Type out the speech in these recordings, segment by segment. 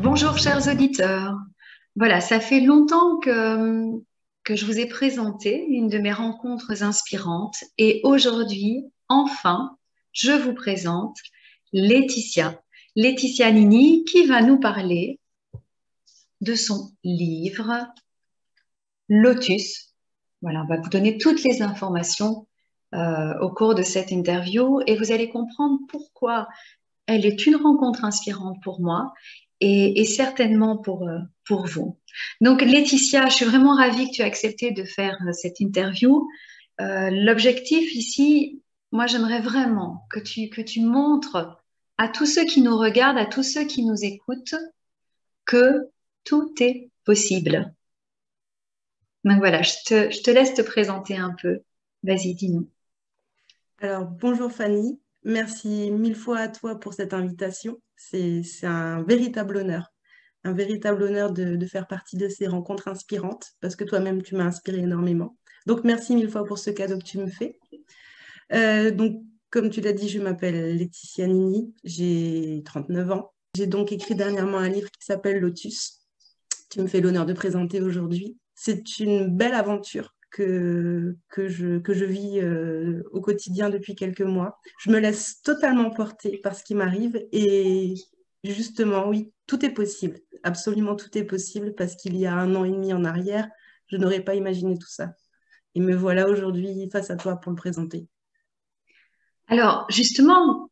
Bonjour chers auditeurs. Voilà, ça fait longtemps que je vous ai présenté une de mes rencontres inspirantes et aujourd'hui, enfin, je vous présente Laetitia. Laetitia Nini qui va nous parler de son livre Lotus. Voilà, on va vous donner toutes les informations au cours de cette interview et vous allez comprendre pourquoi elle est une rencontre inspirante pour moi et certainement pour vous. Donc, Laetitia, je suis vraiment ravie que tu aies accepté de faire cette interview. L'objectif ici, moi, j'aimerais vraiment que tu montres à tous ceux qui nous regardent, à tous ceux qui nous écoutent, que tout est possible. Donc voilà, je te laisse te présenter un peu. Vas-y, dis-nous. Alors, bonjour Fanny, merci mille fois à toi pour cette invitation. C'est un véritable honneur de faire partie de ces rencontres inspirantes, parce que toi-même, tu m'as inspiré énormément. Donc, merci mille fois pour ce cadeau que tu me fais. Donc, comme tu l'as dit, je m'appelle Laetitia Nini, j'ai 39 ans. J'ai donc écrit dernièrement un livre qui s'appelle Lotus. Tu me fais l'honneur de présenter aujourd'hui. C'est une belle aventure que je vis au quotidien depuis quelques mois. Je me laisse totalement porter par ce qui m'arrive et justement, oui, tout est possible. Absolument tout est possible parce qu'il y a 1 an et demi en arrière, je n'aurais pas imaginé tout ça. Et me voilà aujourd'hui face à toi pour le présenter. Alors, justement,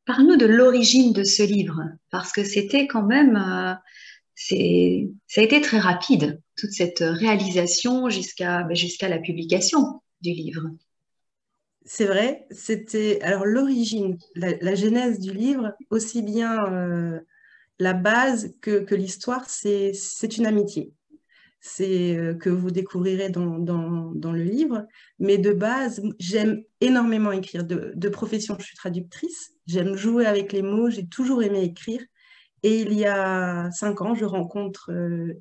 parle-nous de l'origine de ce livre, parce que c'était quand même, ça a été très rapide, toute cette réalisation jusqu'à la publication du livre. C'est vrai, c'était alors l'origine, la genèse du livre, aussi bien la base que l'histoire, c'est une amitié. C'est que vous découvrirez dans le livre. Mais de base, j'aime énormément écrire. De profession, je suis traductrice. J'aime jouer avec les mots. J'ai toujours aimé écrire. Et il y a 5 ans, je rencontre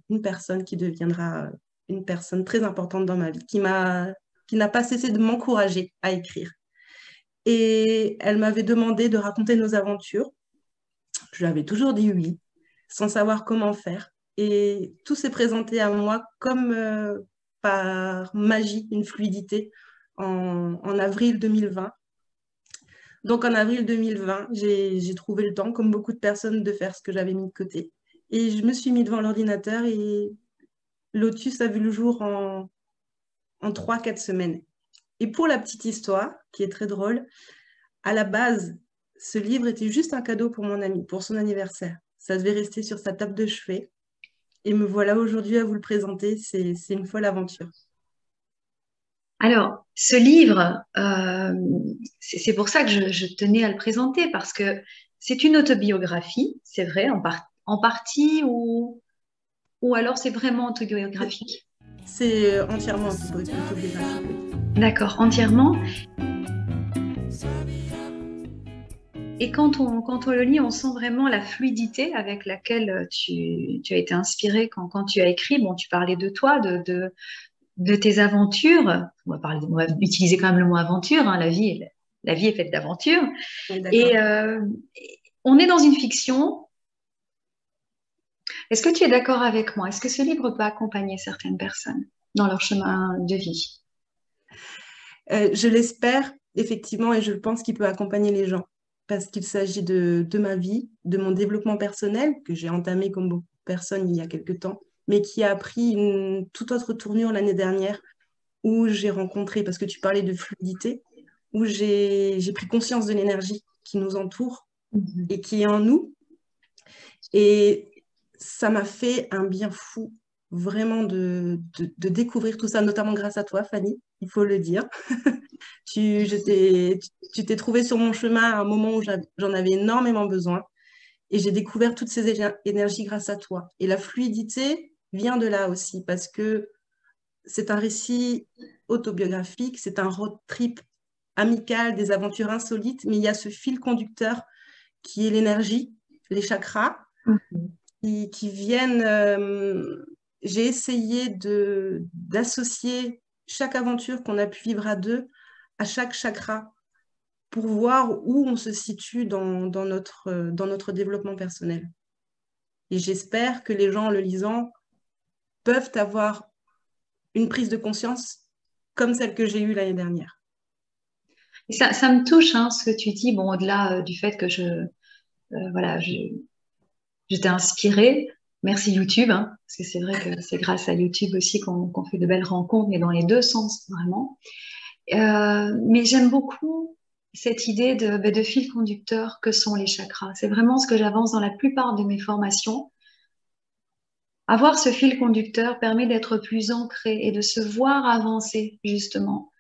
une personne qui deviendra une personne très importante dans ma vie, qui n'a pas cessé de m'encourager à écrire. Et elle m'avait demandé de raconter nos aventures. Je lui avais toujours dit oui, sans savoir comment faire. Et tout s'est présenté à moi comme par magie, une fluidité en avril 2020. Donc en avril 2020, j'ai trouvé le temps, comme beaucoup de personnes, de faire ce que j'avais mis de côté. Et je me suis mis devant l'ordinateur et Lotus a vu le jour en 3, 4 semaines. Et pour la petite histoire, qui est très drôle, à la base, ce livre était juste un cadeau pour mon ami, pour son anniversaire. Ça devait rester sur sa table de chevet. Et me voilà aujourd'hui à vous le présenter. C'est une folle aventure. Alors, ce livre, c'est pour ça que je tenais à le présenter, parce que c'est une autobiographie, c'est vrai, en partie, ou alors c'est vraiment autobiographique. C'est entièrement autobiographique, oui. D'accord, entièrement. Et quand on le lit, on sent vraiment la fluidité avec laquelle tu as été inspiré quand tu as écrit. Bon, tu parlais de toi, de tes aventures. On va utiliser quand même le mot aventure, hein, la vie est faite d'aventures. Oui, d'accord. Et on est dans une fiction. Est-ce que tu es d'accord avec moi? Est-ce que ce livre peut accompagner certaines personnes dans leur chemin de vie? Je l'espère, effectivement, et je pense qu'il peut accompagner les gens. Parce qu'il s'agit de ma vie, de mon développement personnel, que j'ai entamé comme beaucoup de personnes il y a quelque temps, mais qui a pris une toute autre tournure l'année dernière, où j'ai rencontré, parce que tu parlais de fluidité, où j'ai pris conscience de l'énergie qui nous entoure Mhm. et qui est en nous. Et ça m'a fait un bien fou, vraiment, de découvrir tout ça, notamment grâce à toi, Fanny, il faut le dire. Tu t'es trouvée sur mon chemin à un moment où j'en avais énormément besoin. Et j'ai découvert toutes ces énergies grâce à toi. Et la fluidité vient de là aussi, parce que c'est un récit autobiographique, c'est un road trip amical, des aventures insolites, mais il y a ce fil conducteur qui est l'énergie, les chakras, Mhm. qui viennent. J'ai essayé d'associer chaque aventure qu'on a pu vivre à deux à chaque chakra pour voir où on se situe dans notre développement personnel. Et j'espère que les gens, en le lisant, peuvent avoir une prise de conscience comme celle que j'ai eue l'année dernière. Et ça me touche, hein, ce que tu dis, bon, au-delà du fait que voilà, je t'ai inspirée. Merci YouTube, hein, parce que c'est vrai que c'est grâce à YouTube aussi qu'on fait de belles rencontres, mais dans les deux sens, vraiment. Mais j'aime beaucoup cette idée de fil conducteur que sont les chakras. C'est vraiment ce que j'avance dans la plupart de mes formations. Avoir ce fil conducteur permet d'être plus ancré et de se voir avancer, justement.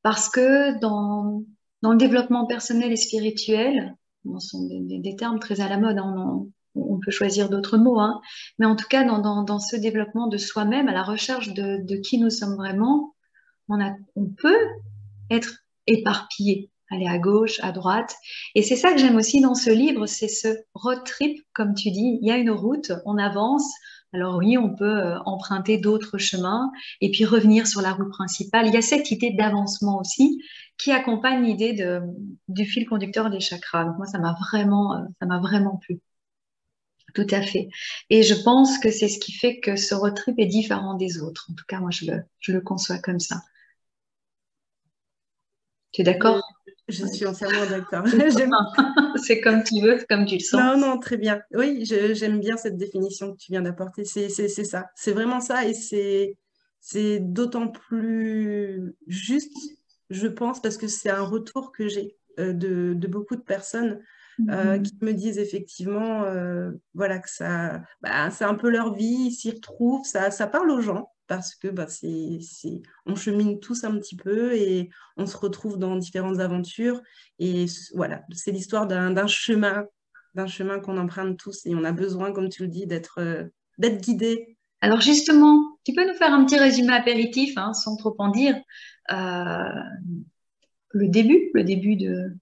Parce que dans le développement personnel et spirituel, ce sont des termes très à la mode, hein, on peut choisir d'autres mots, hein, mais en tout cas, dans ce développement de soi-même, à la recherche de qui nous sommes vraiment, on peut être éparpillé, aller à gauche, à droite. Et c'est ça que j'aime aussi dans ce livre, c'est ce road trip, comme tu dis. Il y a une route, on avance. Alors oui, on peut emprunter d'autres chemins et puis revenir sur la route principale. Il y a cette idée d'avancement aussi qui accompagne l'idée du fil conducteur des chakras. Donc moi, ça m'a vraiment plu. Tout à fait. Et je pense que c'est ce qui fait que ce road trip est différent des autres. En tout cas, moi, je le conçois comme ça. Tu es d'accord? Je suis entièrement d'accord. C'est comme tu veux, comme tu le sens. Non, non, très bien. Oui, j'aime bien cette définition que tu viens d'apporter. C'est ça. C'est vraiment ça. Et c'est d'autant plus juste, je pense, parce que c'est un retour que j'ai de beaucoup de personnes qui me disent effectivement voilà, que ça, bah, c'est un peu leur vie, ils s'y retrouvent, ça parle aux gens. Parce que bah, on chemine tous un petit peu et on se retrouve dans différentes aventures. Et voilà, c'est l'histoire d'un chemin qu'on emprunte tous et on a besoin, comme tu le dis, d'être guidé. Alors justement, tu peux nous faire un petit résumé apéritif, hein, sans trop en dire, euh, le début de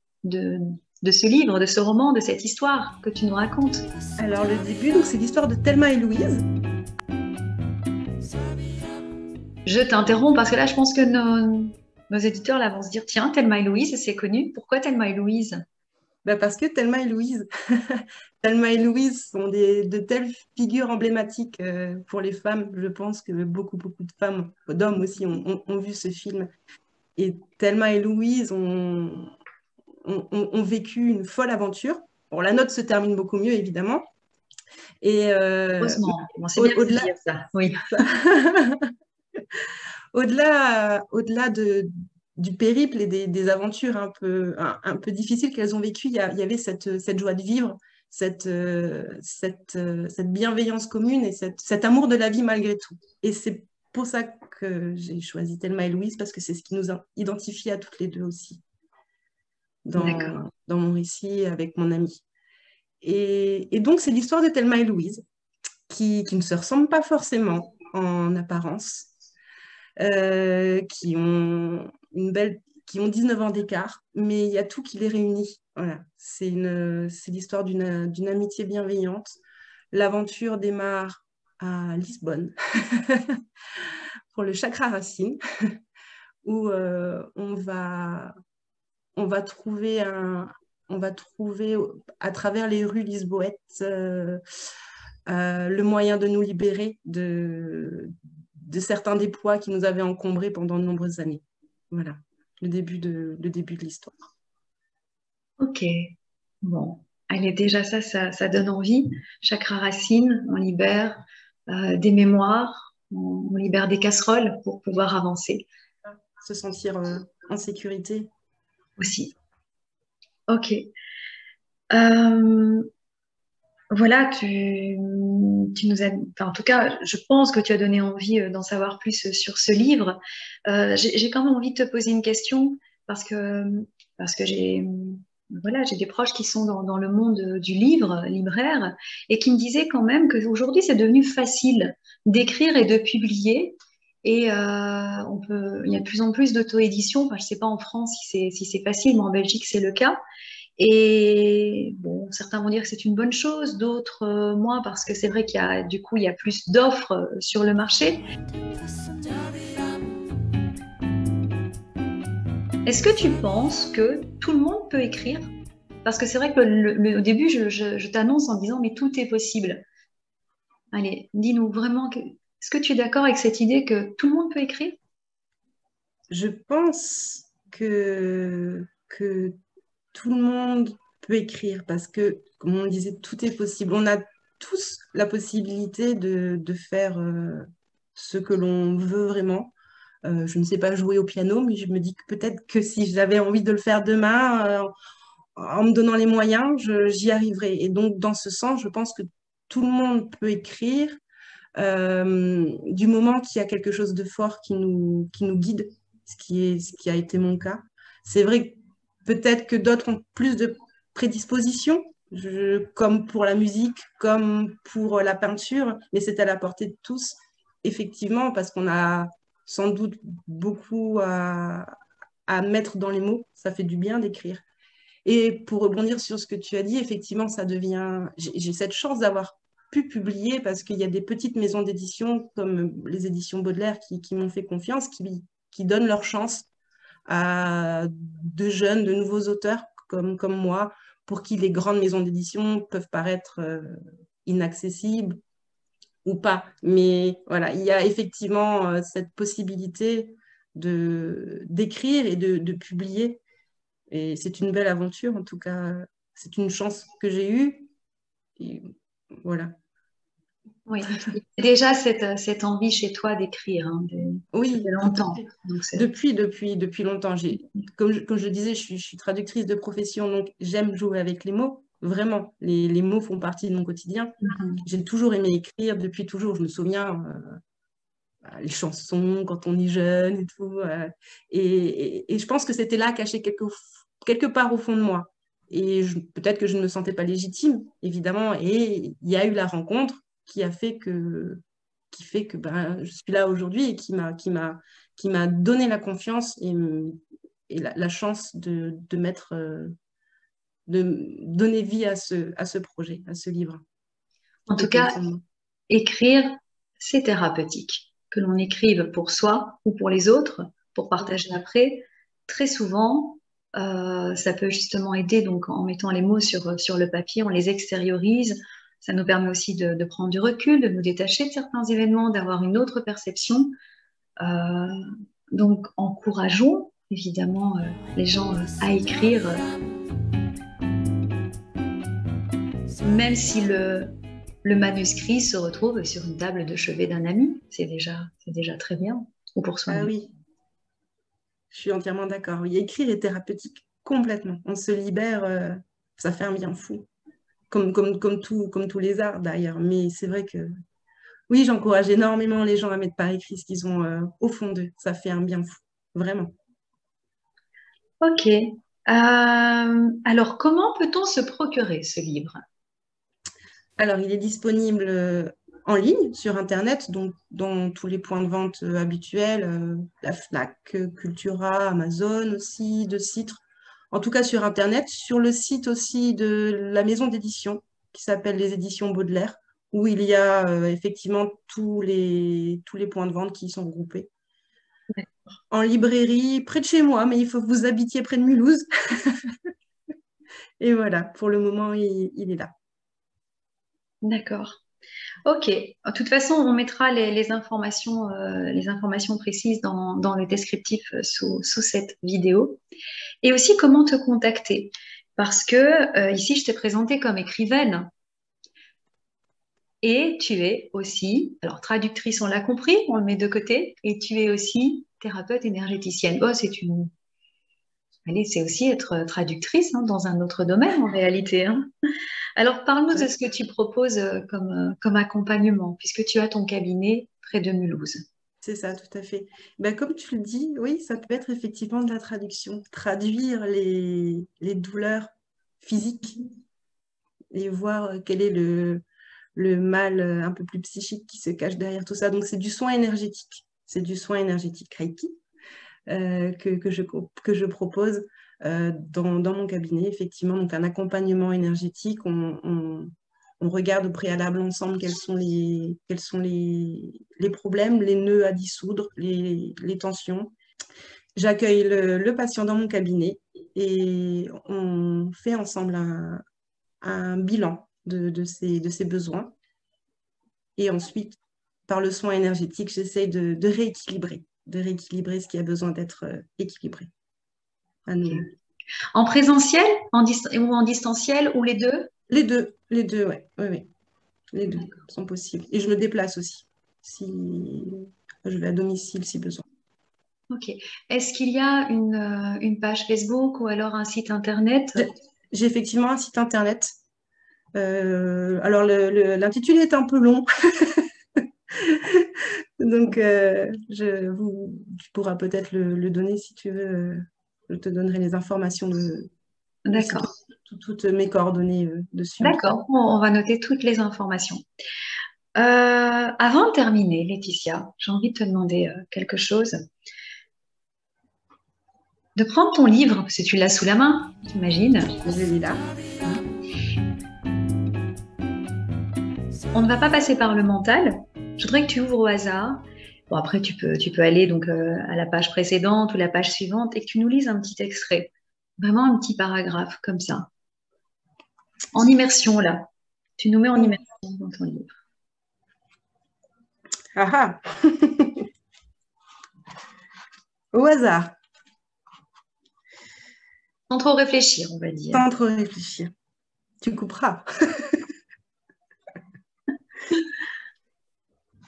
ce livre, de ce roman, de cette histoire que tu nous racontes. Alors le début, donc, c'est l'histoire de Thelma et Louise. Je t'interromps parce que là, je pense que nos éditeurs là, vont se dire, tiens, Thelma et Louise, c'est connu. Pourquoi Thelma et Louise? Bah parce que Thelma et Louise, Thelma et Louise sont de telles figures emblématiques pour les femmes. Je pense que beaucoup de femmes, d'hommes aussi, ont vu ce film. Et Thelma et Louise ont vécu une folle aventure. Bon, la note se termine beaucoup mieux, évidemment. Et Heureusement, bon, c'est bien de dire ça, oui. Au-delà du périple et des aventures un peu difficiles qu'elles ont vécues, il y avait cette joie de vivre, cette bienveillance commune et cet amour de la vie malgré tout. Et c'est pour ça que j'ai choisi Thelma et Louise, parce que c'est ce qui nous identifie à toutes les deux aussi dans mon récit avec mon amie. Et donc, c'est l'histoire de Thelma et Louise qui ne se ressemblent pas forcément en apparence. Qui ont 19 ans d'écart, mais il y a tout qui les réunit. Voilà. C'est l'histoire d'une amitié bienveillante. L'aventure démarre à Lisbonne pour le chakra racine, où on va trouver à travers les rues lisboètes le moyen de nous libérer de certains des poids qui nous avaient encombrés pendant de nombreuses années. Voilà, le début de l'histoire. Ok, bon. Allez, déjà ça donne envie. Chakra racine, on libère des mémoires, on libère des casseroles pour pouvoir avancer. Se sentir en sécurité. Aussi. Ok. Voilà, tu nous as, enfin, en tout cas, je pense que tu as donné envie d'en savoir plus sur ce livre. J'ai quand même envie de te poser une question parce que voilà, j'ai des proches qui sont dans le monde du livre, libraire, et qui me disaient quand même qu'aujourd'hui, c'est devenu facile d'écrire et de publier. Et il y a de plus en plus d'auto-édition. Enfin, je ne sais pas en France si c'est facile, mais en Belgique, c'est le cas. Et bon, certains vont dire que c'est une bonne chose, d'autres moins, parce que c'est vrai il y a plus d'offres sur le marché. Est-ce que tu penses que tout le monde peut écrire? Parce que c'est vrai que au début, je t'annonce en disant, mais tout est possible. Allez, dis-nous vraiment, est-ce que tu es d'accord avec cette idée que tout le monde peut écrire? Je pense que tout le monde peut écrire parce que, comme on disait, tout est possible. On a tous la possibilité de faire ce que l'on veut vraiment. Je ne sais pas jouer au piano, mais je me dis que peut-être que si j'avais envie de le faire demain, en me donnant les moyens, j'y arriverai. Et donc, dans ce sens, je pense que tout le monde peut écrire du moment qu'il y a quelque chose de fort qui nous guide, ce qui a été mon cas. C'est vrai que peut-être que d'autres ont plus de prédispositions, comme pour la musique, comme pour la peinture, mais c'est à la portée de tous, effectivement, parce qu'on a sans doute beaucoup à mettre dans les mots. Ça fait du bien d'écrire. Et pour rebondir sur ce que tu as dit, effectivement, ça devient. J'ai cette chance d'avoir pu publier parce qu'il y a des petites maisons d'édition comme les éditions Baudelaire qui m'ont fait confiance, qui donnent leur chance à de jeunes, de nouveaux auteurs comme moi, pour qui les grandes maisons d'édition peuvent paraître inaccessibles ou pas. Mais voilà, il y a effectivement cette possibilité d'écrire et de publier. Et c'est une belle aventure, en tout cas, c'est une chance que j'ai eue. Et voilà. Oui, c'est déjà cette envie chez toi d'écrire, hein, depuis Oui, tout à longtemps. fait. Donc Depuis longtemps, comme je disais, je suis traductrice de profession, donc j'aime jouer avec les mots. Vraiment, les mots font partie de mon quotidien. Mhm. J'ai toujours aimé écrire, depuis toujours. Je me souviens, les chansons quand on est jeune et tout. Et je pense que c'était là, caché quelque part au fond de moi. Et peut-être que je ne me sentais pas légitime, évidemment. Et il y a eu la rencontre qui a fait qui fait que ben, je suis là aujourd'hui et qui m'a donné la confiance et la chance de mettre, de donner vie à ce projet, à ce livre. En Tout tout était au cas, fond de moi. écrire, c'est thérapeutique. Que l'on écrive pour soi ou pour les autres, pour partager après, très souvent, ça peut justement aider donc en mettant les mots sur le papier, on les extériorise. Ça nous permet aussi de prendre du recul, de nous détacher de certains événements, d'avoir une autre perception. Euh, donc, encourageons évidemment les gens à écrire, même si le manuscrit se retrouve sur une table de chevet d'un ami. C'est déjà très bien, ou pour Ah soi-même. oui, je suis entièrement d'accord. Oui, écrire est thérapeutique, complètement. On se libère, ça fait un bien fou. Comme tous les arts d'ailleurs. Mais c'est vrai que oui, j'encourage énormément les gens à mettre par écrit ce qu'ils ont au fond d'eux. Ça fait un bien fou, vraiment. Ok. Alors, comment peut-on se procurer ce livre? Alors, il est disponible en ligne sur Internet, donc dans tous les points de vente habituels, la Fnac, Cultura, Amazon aussi, de Citre. En tout cas sur Internet, sur le site aussi de la maison d'édition qui s'appelle les éditions Baudelaire, où il y a effectivement tous les points de vente qui y sont regroupés. En librairie, près de chez moi, mais il faut que vous habitiez près de Mulhouse. Et voilà, pour le moment, il est là. D'accord. Ok. De toute façon, on mettra les informations précises dans le descriptif sous cette vidéo. Et aussi, comment te contacter? Parce que ici, je t'ai présentée comme écrivaine. Et tu es aussi, alors traductrice, on l'a compris, on le met de côté, et tu es aussi thérapeute énergéticienne. Oh, allez, c'est aussi être traductrice hein, dans un autre domaine en réalité. Hein. Alors, parle-nous de Ouais. ce que tu proposes comme accompagnement, puisque tu as ton cabinet près de Mulhouse. C'est ça, tout à fait. Ben, comme tu le dis, oui, ça peut être effectivement de la traduction. Traduire les douleurs physiques et voir quel est le mal un peu plus psychique qui se cache derrière tout ça. Donc, c'est du soin énergétique. C'est du soin énergétique Reiki que je propose dans mon cabinet, effectivement. Donc, un accompagnement énergétique. On regarde au préalable ensemble quels sont les problèmes, les nœuds à dissoudre, les tensions. J'accueille le patient dans mon cabinet et on fait ensemble un bilan de ses besoins. Et ensuite, par le soin énergétique, j'essaye de rééquilibrer ce qui a besoin d'être équilibré à nouveau. Okay. En présentiel ou en distanciel ou les deux? Les deux, ouais, ouais. Les deux sont possibles. Et je me déplace aussi, si je vais à domicile si besoin. Ok. Est-ce qu'il y a une page Facebook ou alors un site internet? J'ai effectivement un site internet. Alors, l'intitulé est un peu long. Donc, tu pourras peut-être le donner si tu veux. Je te donnerai les informations D'accord. toutes mes coordonnées dessus. D'accord. On va noter toutes les informations. Avant de terminer, Laetitia, j'ai envie de te demander quelque chose. De prendre ton livre, parce que tu l'as sous la main, j'imagine. Je l'ai là. On ne va pas passer par le mental. Je voudrais que tu ouvres au hasard. Bon, après, tu peux aller donc à la page précédente ou la page suivante et que tu nous lises un petit extrait. Vraiment un petit paragraphe comme ça. En immersion, là. Tu nous mets en immersion dans ton livre. Ah ah. Au hasard. Sans trop réfléchir, on va dire. Sans trop réfléchir. Tu couperas.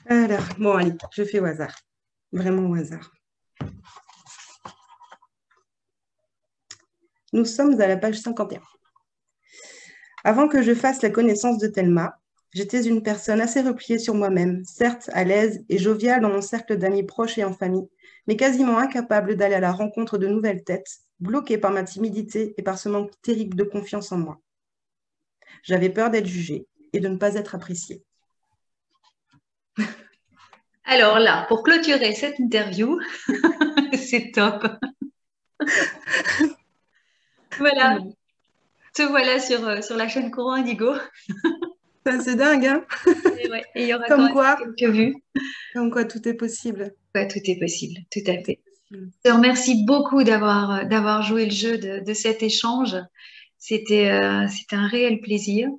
Alors, bon, allez, je fais au hasard. Vraiment au hasard. Nous sommes à la page 51. Avant que je fasse la connaissance de Thelma, j'étais une personne assez repliée sur moi-même, certes à l'aise et joviale dans mon cercle d'amis proches et en famille, mais quasiment incapable d'aller à la rencontre de nouvelles têtes, bloquée par ma timidité et par ce manque terrible de confiance en moi. J'avais peur d'être jugée et de ne pas être appréciée. Alors là, pour clôturer cette interview, c'est top. Voilà, te voilà sur la chaîne Courant Indigo. C'est dingue, hein? Et ouais, et il y aura quand Comme même quoi, quelques vues. tout est possible. Ouais, tout est possible, tout à fait. Je te remercie beaucoup d'avoir joué le jeu de cet échange. C'était un réel plaisir.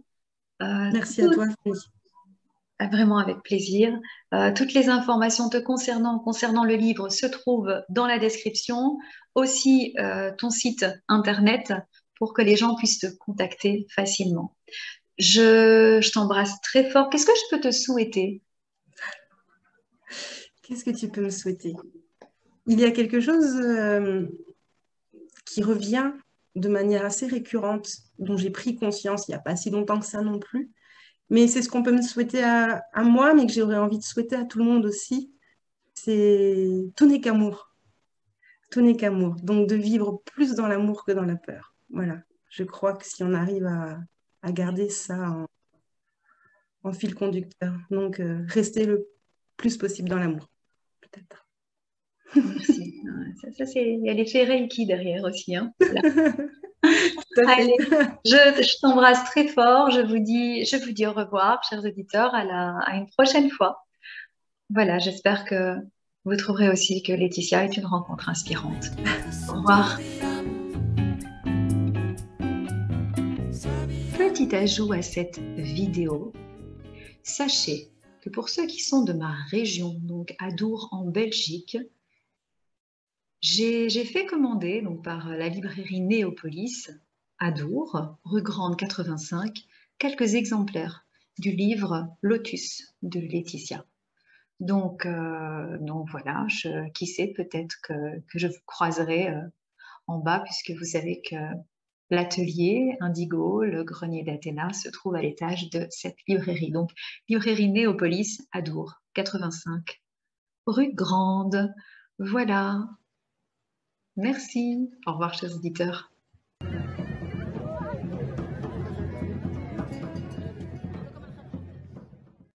Merci à toi, Fanny. Vraiment avec plaisir. Toutes les informations te concernant le livre se trouvent dans la description. Aussi, ton site internet pour que les gens puissent te contacter facilement. Je t'embrasse très fort. Qu'est-ce que je peux te souhaiter? Qu'est-ce que tu peux me souhaiter? Il y a quelque chose qui revient de manière assez récurrente, dont j'ai pris conscience il n'y a pas si longtemps que ça non plus. Mais c'est ce qu'on peut me souhaiter à moi, mais que j'aurais envie de souhaiter à tout le monde aussi. C'est tout n'est qu'amour. Tout n'est qu'amour. Donc de vivre plus dans l'amour que dans la peur. Voilà. Je crois que si on arrive à garder ça en fil conducteur, donc rester le plus possible dans l'amour, peut-être. Merci. Il y a l'effet Reiki derrière aussi. Hein. Voilà. Tout à fait. Allez, je t'embrasse très fort. Je vous dis au revoir, chers auditeurs, à une prochaine fois. Voilà, j'espère que vous trouverez aussi que Laetitia est une rencontre inspirante. Au revoir. Petit ajout à cette vidéo, sachez que pour ceux qui sont de ma région, donc à Dour en Belgique, j'ai fait commander donc, par la librairie Néopolis à Dour, rue Grande 85, quelques exemplaires du livre Lotus de Laetitia. Donc voilà, qui sait, peut-être que je vous croiserai en bas, puisque vous savez que l'atelier Indigo, le grenier d'Athéna, se trouve à l'étage de cette librairie. Donc, librairie Néopolis à Dour, 85, rue Grande. Voilà. Merci. Au revoir, chers auditeurs.